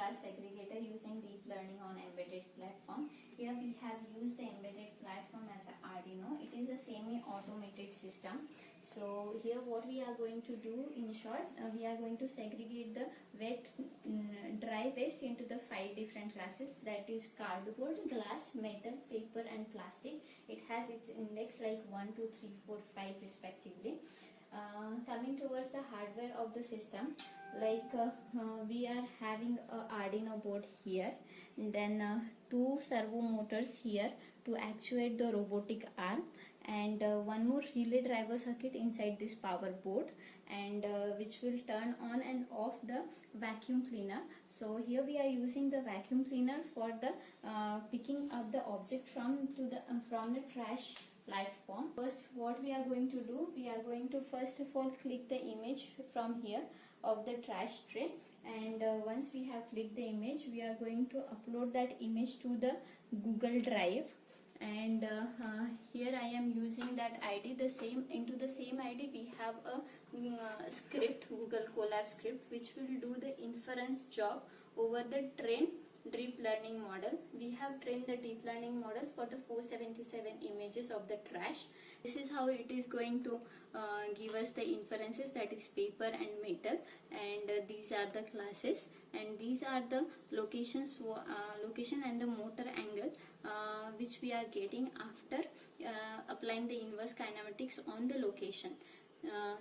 class segregator using deep learning on embedded platform. Here we have used the embedded platform as an Arduino. It is a semi-automated system. So here what we are going to do in short, we are going to segregate the dry waste into the 5 different classes, that is cardboard, glass, metal, paper and plastic. It has its index like 1, 2, 3, 4, 5 respectively. Coming towards the hardware of the system, like we are having a Arduino board here, and then 2 servo motors here to actuate the robotic arm, and one more relay driver circuit inside this power board, and which will turn on and off the vacuum cleaner. So here we are using the vacuum cleaner for the picking up the object from the trash platform. First, what we are going to do, we are going to first of all click the image from here of the trash tray, and once we have clicked the image, we are going to upload that image to the Google Drive. And here I am using that ID, into the same ID we have a script, Google Colab script, which will do the inference job over the train deep learning model. We have trained the deep learning model for the 477 images of the trash. This is how it is going to give us the inferences, that is paper and metal, and these are the classes, and these are the locations, location and the motor angle which we are getting after applying the inverse kinematics on the location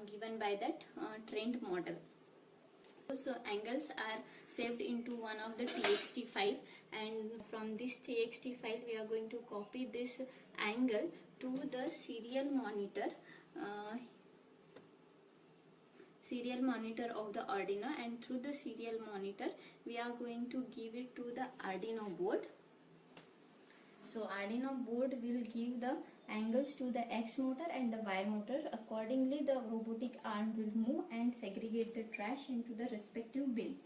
given by that trained model. So angles are saved into one of the txt file, and from this txt file we are going to copy this angle to the serial monitor of the Arduino, and through the serial monitor we are going to give it to the Arduino board. So Arduino board will give the angles to the X motor and the Y motor. Accordingly, the robotic arm will move and segregate the trash into the respective bin.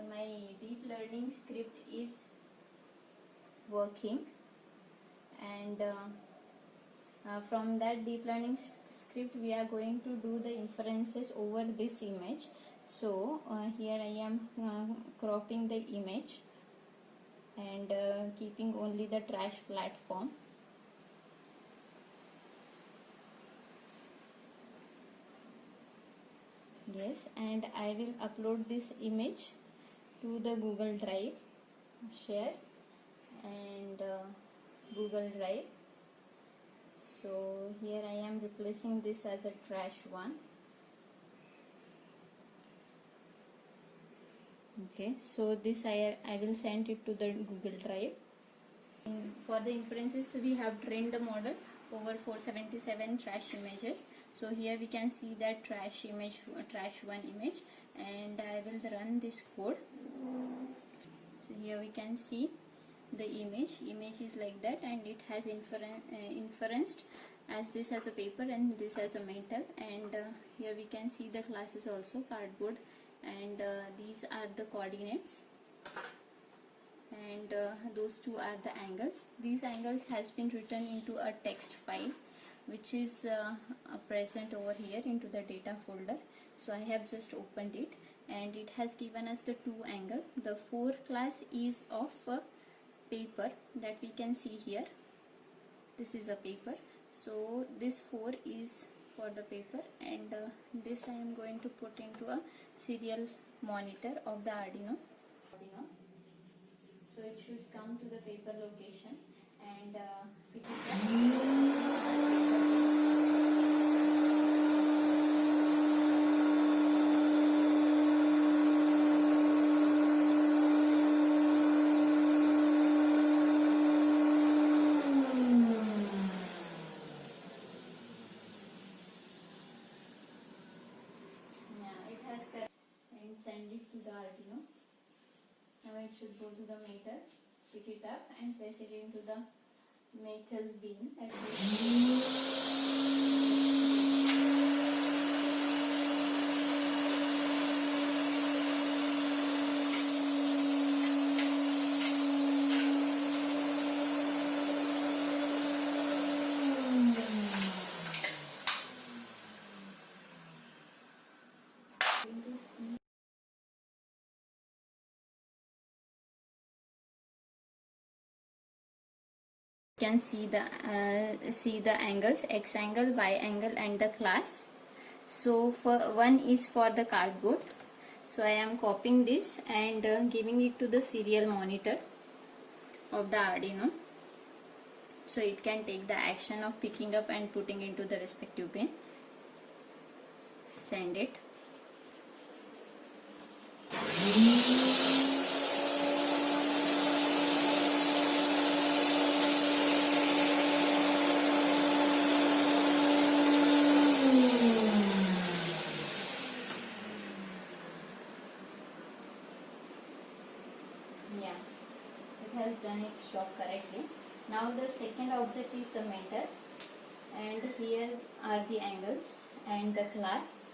My deep learning script is working, and from that deep learning script we are going to do the inferences over this image. So here I am cropping the image and keeping only the trash platform. Yes, and I will upload this image to the Google Drive, share, and Google Drive. So here I am replacing this as a trash one. Okay, so this I will send it to the Google Drive. For the inferences, we have trained the model over 477 trash images. So here we can see that trash one image, and I will run this code. So here we can see the image is like that, and it has inferenced as this as a paper and this as a metal, and here we can see the classes also, cardboard, and these are the coordinates, and those two are the angles. These angles has been written into a text file which is present over here into the data folder. So I have just opened it, and it has given us the 2 angle. The 4 class is of paper, that we can see here. This is a paper, so this 4 is for the paper, and this I am going to put into a serial monitor of the Arduino. So it should come to the paper location, and it is send it to the Arduino. Now it should go to the meter, pick it up and place it into the metal bin. You can see the angles, x angle, y angle, and the class. So for one is for the cardboard. So I am copying this and giving it to the serial monitor of the Arduino, so it can take the action of picking up and putting into the respective pin. Send it. Yeah, it has done its job correctly. Now the second object is the mentor, and here are the angles and the class.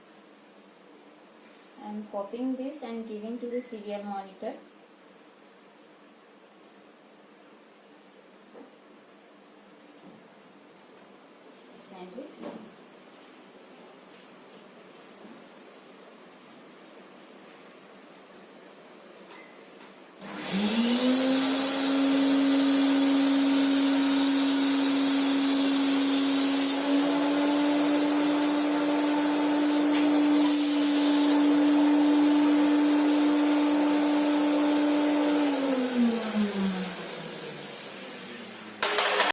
I am copying this and giving to the serial monitor. Send it.